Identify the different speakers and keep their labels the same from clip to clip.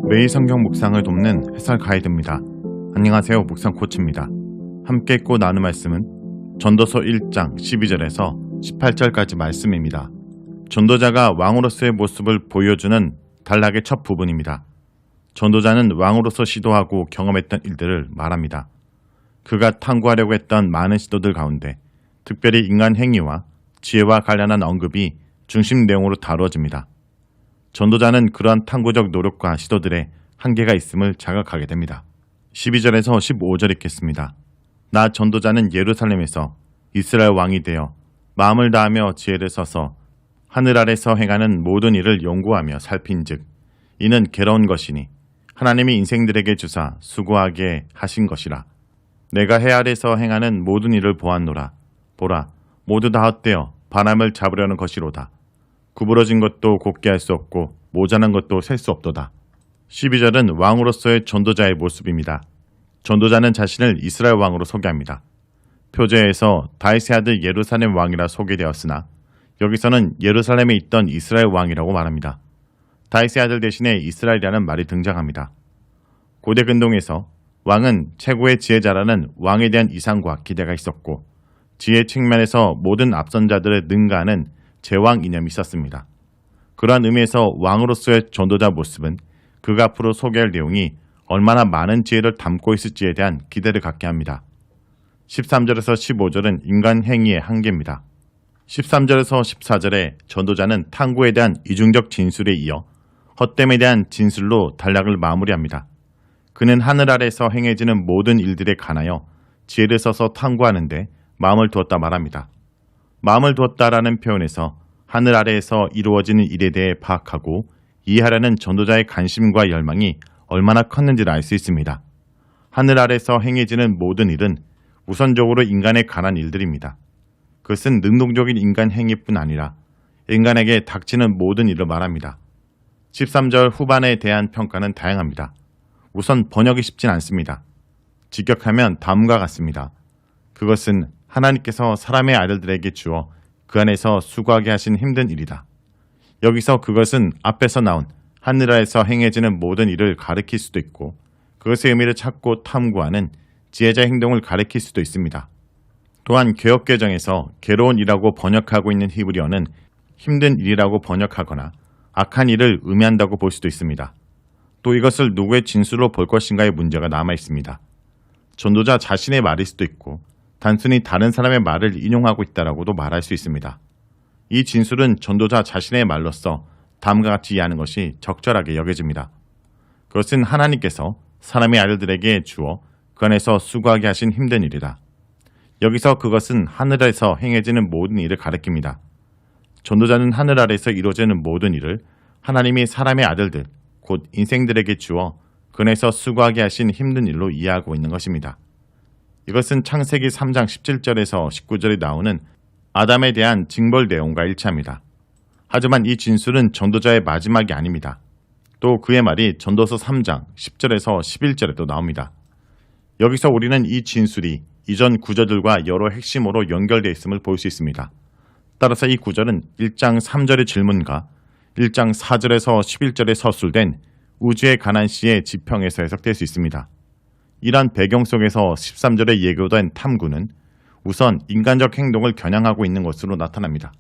Speaker 1: 매일 성경 묵상을 돕는 해설 가이드입니다. 안녕하세요. 묵상 코치입니다. 함께 읽고 나눌 말씀은 전도서 1장 12절에서 18절까지 말씀입니다. 전도자가 왕으로서의 모습을 보여주는 단락의 첫 부분입니다. 전도자는 왕으로서 시도하고 경험했던 일들을 말합니다. 그가 탐구하려고 했던 많은 시도들 가운데 특별히 인간 행위와 지혜와 관련한 언급이 중심 내용으로 다루어집니다. 전도자는 그러한 탐구적 노력과 시도들의 한계가 있음을 자각하게 됩니다. 12절에서 15절 읽겠습니다. 나 전도자는 예루살렘에서 이스라엘 왕이 되어 마음을 다하며 지혜를 써서 하늘 아래서 행하는 모든 일을 연구하며 살핀즉 이는 괴로운 것이니 하나님이 인생들에게 주사 수고하게 하신 것이라. 내가 해 아래서 행하는 모든 일을 보았노라. 보라, 모두 다 헛되어 바람을 잡으려는 것이로다. 구부러진 것도 곱게 할 수 없고 모자란 것도 셀 수 없도다. 12절은 왕으로서의 전도자의 모습입니다. 전도자는 자신을 이스라엘 왕으로 소개합니다. 표제에서 다윗의 아들 예루살렘 왕이라 소개되었으나 여기서는 예루살렘에 있던 이스라엘 왕이라고 말합니다. 다윗의 아들 대신에 이스라엘이라는 말이 등장합니다. 고대 근동에서 왕은 최고의 지혜자라는 왕에 대한 이상과 기대가 있었고 지혜 측면에서 모든 앞선 자들을 능가하는 제왕 이념이 있었습니다. 그러한 의미에서 왕으로서의 전도자 모습은 그가 앞으로 소개할 내용이 얼마나 많은 지혜를 담고 있을지에 대한 기대를 갖게 합니다. 13절에서 15절은 인간 행위의 한계입니다. 13절에서 14절에 전도자는 탐구에 대한 이중적 진술에 이어 헛됨에 대한 진술로 단락을 마무리합니다. 그는 하늘 아래에서 행해지는 모든 일들에 관하여 지혜를 써서 탐구하는데 마음을 두었다 말합니다. 마음을 두었다라는 표현에서 하늘 아래에서 이루어지는 일에 대해 파악하고 이해하려는 전도자의 관심과 열망이 얼마나 컸는지를 알 수 있습니다. 하늘 아래에서 행해지는 모든 일은 우선적으로 인간에 관한 일들입니다. 그것은 능동적인 인간 행위뿐 아니라 인간에게 닥치는 모든 일을 말합니다. 13절 후반에 대한 평가는 다양합니다. 우선 번역이 쉽진 않습니다. 직역하면 다음과 같습니다. 그것은 하나님께서 사람의 아들들에게 주어 그 안에서 수고하게 하신 힘든 일이다. 여기서 그것은 앞에서 나온 하늘 아래에서 행해지는 모든 일을 가리킬 수도 있고 그것의 의미를 찾고 탐구하는 지혜자 행동을 가리킬 수도 있습니다. 또한 개역개정에서 괴로운 일이라고 번역하고 있는 히브리어는 힘든 일이라고 번역하거나 악한 일을 의미한다고 볼 수도 있습니다. 또 이것을 누구의 진술로 볼 것인가의 문제가 남아 있습니다. 전도자 자신의 말일 수도 있고 단순히 다른 사람의 말을 인용하고 있다라고도 말할 수 있습니다. 이 진술은 전도자 자신의 말로서 다음과 같이 이해하는 것이 적절하게 여겨집니다. 그것은 하나님께서 사람의 아들들에게 주어 그 안에서 수고하게 하신 힘든 일이다. 여기서 그것은 하늘에서 행해지는 모든 일을 가리킵니다. 전도자는 하늘 아래에서 이루어지는 모든 일을 하나님이 사람의 아들들, 곧 인생들에게 주어 그 안에서 수고하게 하신 힘든 일로 이해하고 있는 것입니다. 이것은 창세기 3장 17절에서 19절에 나오는 아담에 대한 징벌 내용과 일치합니다. 하지만 이 진술은 전도자의 마지막이 아닙니다. 또 그의 말이 전도서 3장 10절에서 11절에도 나옵니다. 여기서 우리는 이 진술이 이전 구절들과 여러 핵심으로 연결되어 있음을 볼 수 있습니다. 따라서 이 구절은 1장 3절의 질문과 1장 4절에서 11절에 서술된 우주에 관한 시의 지평에서 해석될 수 있습니다. 이러한 배경 속에서 13절에 예고된 탐구는 우선 인간적 행동을 겨냥하고 있는 것으로 나타납니다.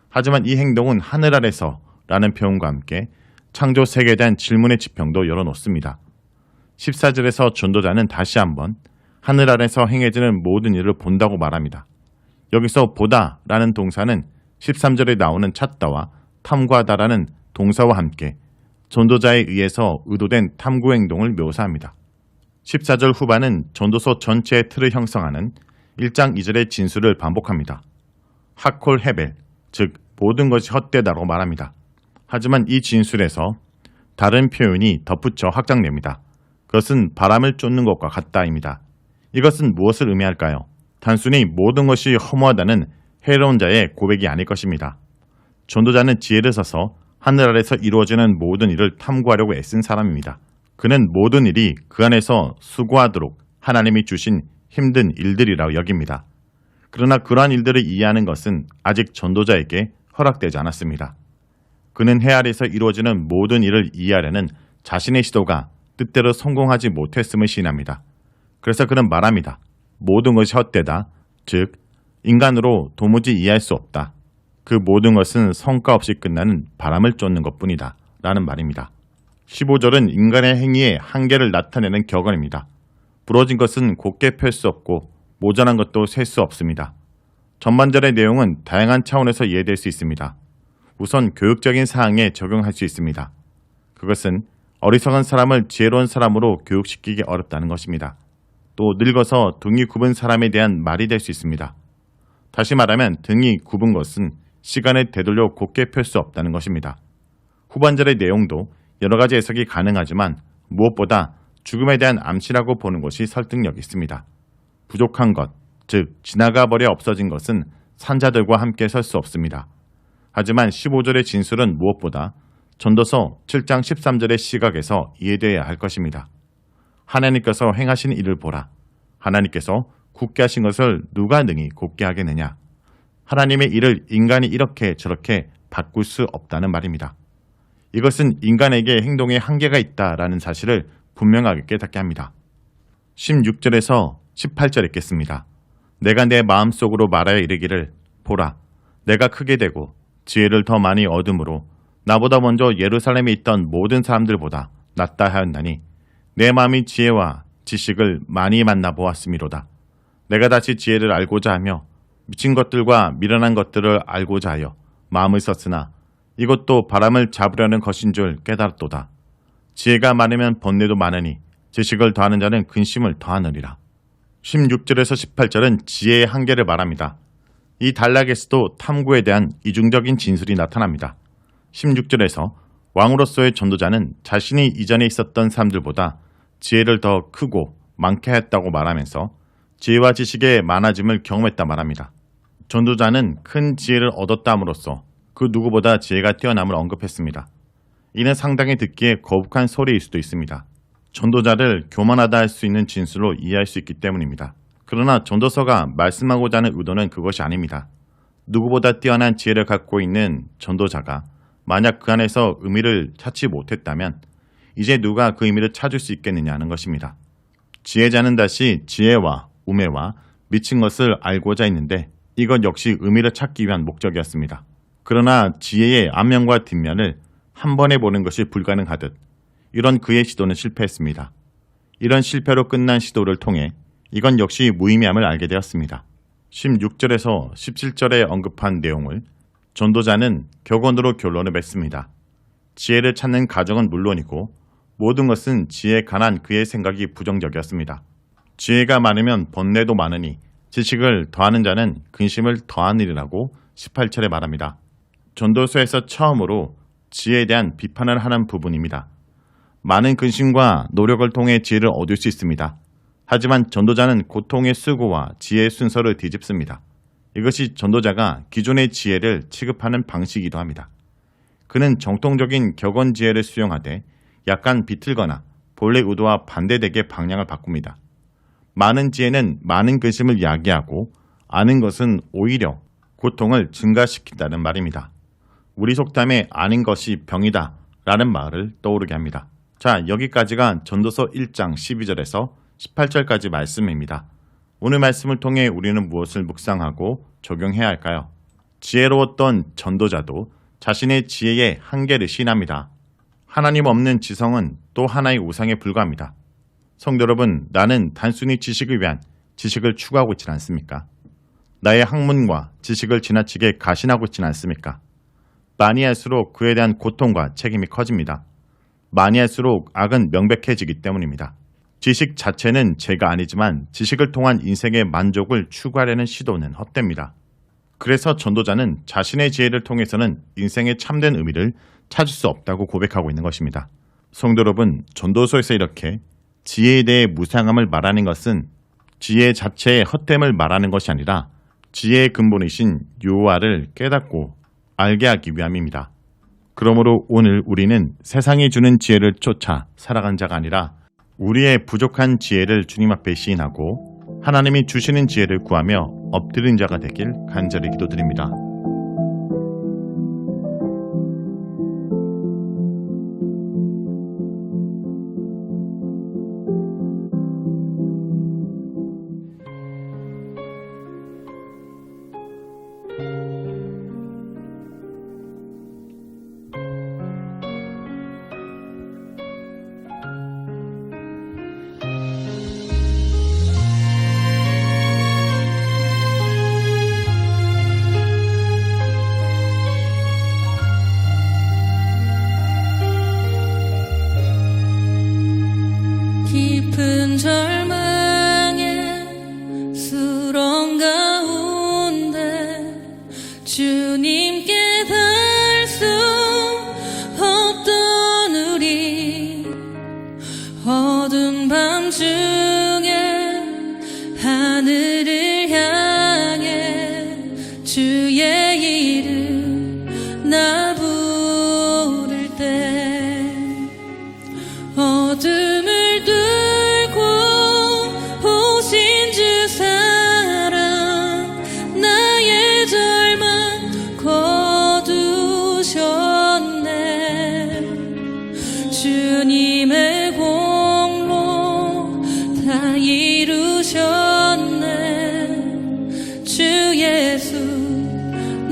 Speaker 1: 하지만 이 행동은 하늘 아래서 라는 표현과 함께 창조 세계에 대한 질문의 지평도 열어놓습니다. 14절에서 전도자는 다시 한번 하늘 아래서 행해지는 모든 일을 본다고 말합니다. 여기서 보다 라는 동사는 13절에 나오는 찾다와 탐구하다라는 동사와 함께 전도자에 의해서 의도된 탐구 행동을 묘사합니다. 14절 후반은 전도서 전체의 틀을 형성하는 1장 2절의 진술을 반복합니다. 하콜 헤벨, 즉 모든 것이 헛되다라고 말합니다. 하지만 이 진술에서 다른 표현이 덧붙여 확장됩니다. 그것은 바람을 쫓는 것과 같다입니다. 이것은 무엇을 의미할까요? 단순히 모든 것이 허무하다는 해로운 자의 고백이 아닐 것입니다. 전도자는 지혜를 써서 하늘 아래서 이루어지는 모든 일을 탐구하려고 애쓴 사람입니다. 그는 모든 일이 그 안에서 수고하도록 하나님이 주신 힘든 일들이라고 여깁니다. 그러나 그러한 일들을 이해하는 것은 아직 전도자에게 허락되지 않았습니다. 그는 해 아래에서 이루어지는 모든 일을 이해하려는 자신의 시도가 뜻대로 성공하지 못했음을 시인합니다. 그래서 그는 말합니다. 모든 것이 헛되다. 즉 인간으로 도무지 이해할 수 없다. 그 모든 것은 성과 없이 끝나는 바람을 쫓는 것뿐이다. 라는 말입니다. 15절은 인간의 행위의 한계를 나타내는 격언입니다. 부러진 것은 곧게 펼 수 없고 모자란 것도 셀 수 없습니다. 전반절의 내용은 다양한 차원에서 이해될 수 있습니다. 우선 교육적인 사항에 적용할 수 있습니다. 그것은 어리석은 사람을 지혜로운 사람으로 교육시키기 어렵다는 것입니다. 또 늙어서 등이 굽은 사람에 대한 말이 될 수 있습니다. 다시 말하면 등이 굽은 것은 시간을 되돌려 곧게 펼 수 없다는 것입니다. 후반절의 내용도 여러 가지 해석이 가능하지만 무엇보다 죽음에 대한 암시라고 보는 것이 설득력이 있습니다. 부족한 것, 즉 지나가 버려 없어진 것은 산자들과 함께 설 수 없습니다. 하지만 15절의 진술은 무엇보다 전도서 7장 13절의 시각에서 이해되어야 할 것입니다. 하나님께서 행하신 일을 보라. 하나님께서 굳게 하신 것을 누가 능히 곧게 하겠느냐. 하나님의 일을 인간이 이렇게 저렇게 바꿀 수 없다는 말입니다. 이것은 인간에게 행동에 한계가 있다라는 사실을 분명하게 깨닫게 합니다. 16절에서 18절 읽겠습니다. 내가 내 마음속으로 말하여 이르기를 보라 내가 크게 되고 지혜를 더 많이 얻음으로 나보다 먼저 예루살렘에 있던 모든 사람들보다 낫다 하였나니 내 마음이 지혜와 지식을 많이 만나보았음이로다. 내가 다시 지혜를 알고자 하며 미친 것들과 미련한 것들을 알고자 하여 마음을 썼으나 이것도 바람을 잡으려는 것인 줄 깨달았도다. 지혜가 많으면 번뇌도 많으니 지식을 더하는 자는 근심을 더하느니라. 16절에서 18절은 지혜의 한계를 말합니다. 이 단락에서도 탐구에 대한 이중적인 진술이 나타납니다. 16절에서 왕으로서의 전도자는 자신이 이전에 있었던 사람들보다 지혜를 더 크고 많게 했다고 말하면서 지혜와 지식의 많아짐을 경험했다 말합니다. 전도자는 큰 지혜를 얻었다함으로써 그 누구보다 지혜가 뛰어남을 언급했습니다. 이는 상당히 듣기에 거북한 소리일 수도 있습니다. 전도자를 교만하다 할 수 있는 진술로 이해할 수 있기 때문입니다. 그러나 전도서가 말씀하고자 하는 의도는 그것이 아닙니다. 누구보다 뛰어난 지혜를 갖고 있는 전도자가 만약 그 안에서 의미를 찾지 못했다면 이제 누가 그 의미를 찾을 수 있겠느냐는 것입니다. 지혜자는 다시 지혜와 우매와 미친 것을 알고자 했는데 이것 역시 의미를 찾기 위한 목적이었습니다. 그러나 지혜의 앞면과 뒷면을 한 번에 보는 것이 불가능하듯 이런 그의 시도는 실패했습니다. 이런 실패로 끝난 시도를 통해 이건 역시 무의미함을 알게 되었습니다. 16절에서 17절에 언급한 내용을 전도자는 격언으로 결론을 맺습니다. 지혜를 찾는 가정은 물론이고 모든 것은 지혜에 관한 그의 생각이 부정적이었습니다. 지혜가 많으면 번뇌도 많으니 지식을 더하는 자는 근심을 더하느니라고 18절에 말합니다. 전도서에서 처음으로 지혜에 대한 비판을 하는 부분입니다. 많은 근심과 노력을 통해 지혜를 얻을 수 있습니다. 하지만 전도자는 고통의 수고와 지혜의 순서를 뒤집습니다. 이것이 전도자가 기존의 지혜를 취급하는 방식이기도 합니다. 그는 정통적인 격언 지혜를 수용하되 약간 비틀거나 본래 의도와 반대되게 방향을 바꿉니다. 많은 지혜는 많은 근심을 야기하고 아는 것은 오히려 고통을 증가시킨다는 말입니다. 우리 속담에 아는 것이 병이다 라는 말을 떠오르게 합니다. 자, 여기까지가 전도서 1장 12절에서 18절까지 말씀입니다. 오늘 말씀을 통해 우리는 무엇을 묵상하고 적용해야 할까요? 지혜로웠던 전도자도 자신의 지혜의 한계를 시인합니다. 하나님 없는 지성은 또 하나의 우상에 불과합니다. 성도 여러분, 나는 단순히 지식을 위한 지식을 추구하고 있지 않습니까? 나의 학문과 지식을 지나치게 가신하고 있지 않습니까? 많이 할수록 그에 대한 고통과 책임이 커집니다. 많이 할수록 악은 명백해지기 때문입니다. 지식 자체는 죄가 아니지만 지식을 통한 인생의 만족을 추구하려는 시도는 헛됩니다. 그래서 전도자는 자신의 지혜를 통해서는 인생의 참된 의미를 찾을 수 없다고 고백하고 있는 것입니다. 성도 여러분, 전도서에서 이렇게 지혜에 대해 무상함을 말하는 것은 지혜 자체의 헛됨을 말하는 것이 아니라 지혜의 근본이신 여호와를 깨닫고 알게 하기 위함입니다. 그러므로 오늘 우리는 세상이 주는 지혜를 쫓아 살아간 자가 아니라 우리의 부족한 지혜를 주님 앞에 시인하고 하나님이 주시는 지혜를 구하며 엎드린 자가 되길 간절히 기도드립니다.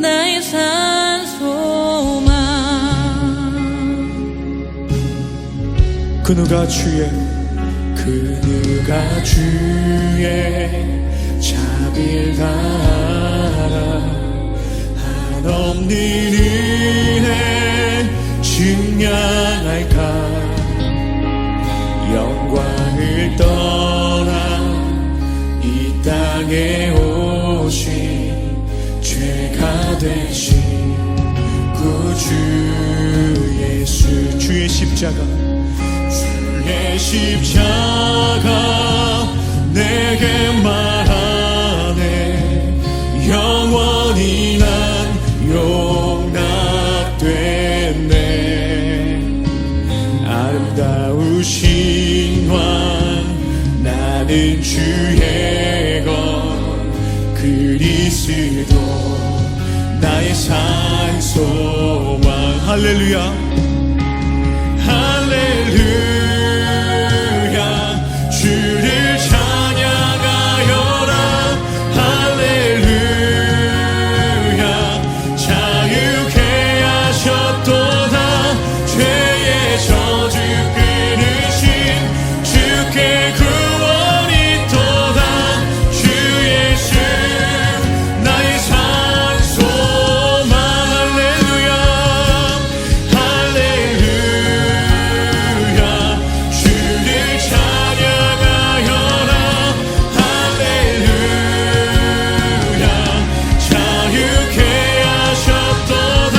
Speaker 2: 나의 산소망.
Speaker 3: 그 누가 주의 자비를 따라 한없는 은혜 증량할까. 영광을 떠나 이 땅에 오신 죄가 되신 구주 예수. 주의 십자가 내게 말하네. 영원히 난 용납됐네. 아름다우신 왕 나는 주의 것 그리스도 나의 산소망. 할렐루야 할렐루야. 주를 찬양하여라. 할렐루야. 자유케 하셨도다. 죄의 저주 끊으신 주께 구원이 있도다. 주 예수 나의 산소망. 할렐루야 할렐루야. 주를 찬양하여라. 할렐루야. 자유케 하셨도다.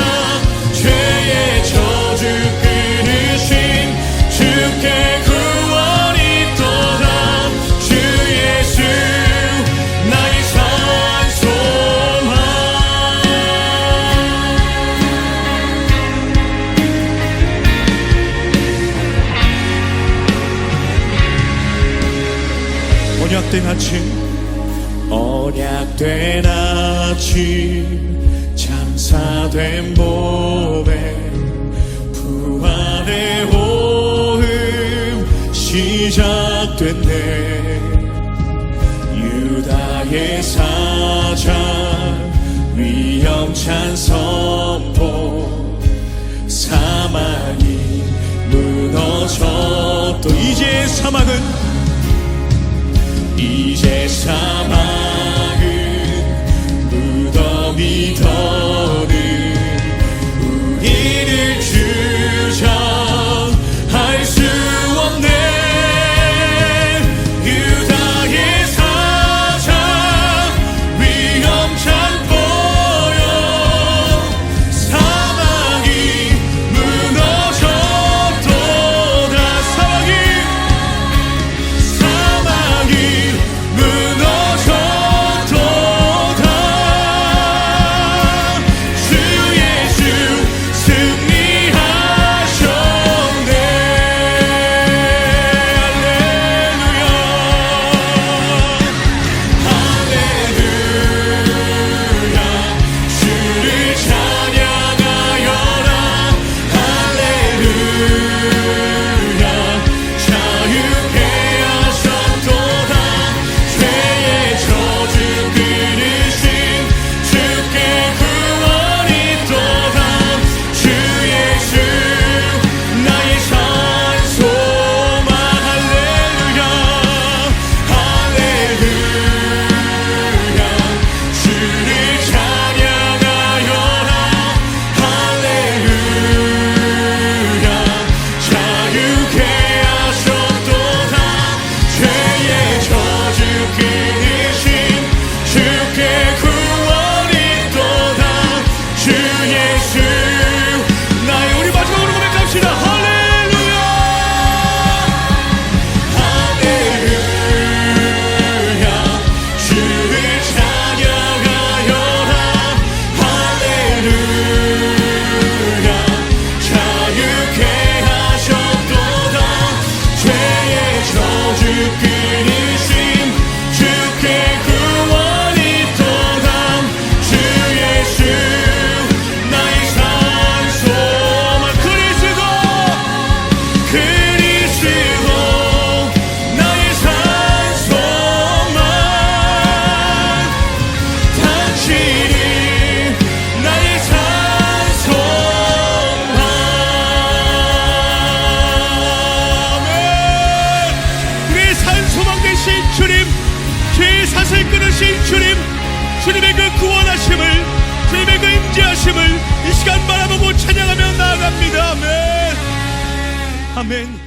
Speaker 3: 죄의 저주 끊으신 주께 구원이 있도다. 주 예수 나의 산소망. 언약된 아침 참사된 몸에 부활의 호흡 시작됐네. 유다의 사자 위험찬 선포. 사망이 무너졌도 이제 사망은 무덤이 더는 우리를 주장할 수 없네. 유다의 사자 위험찬 보여. 사망이 무너졌도다. 사망이 무너져 살리신 주님, 죄의 사슬 끊으신 주님, 주님의 그 구원하심을, 주님의 그 임재하심을 이 시간 바라보고 찬양하며 나아갑니다. 아멘. 아멘.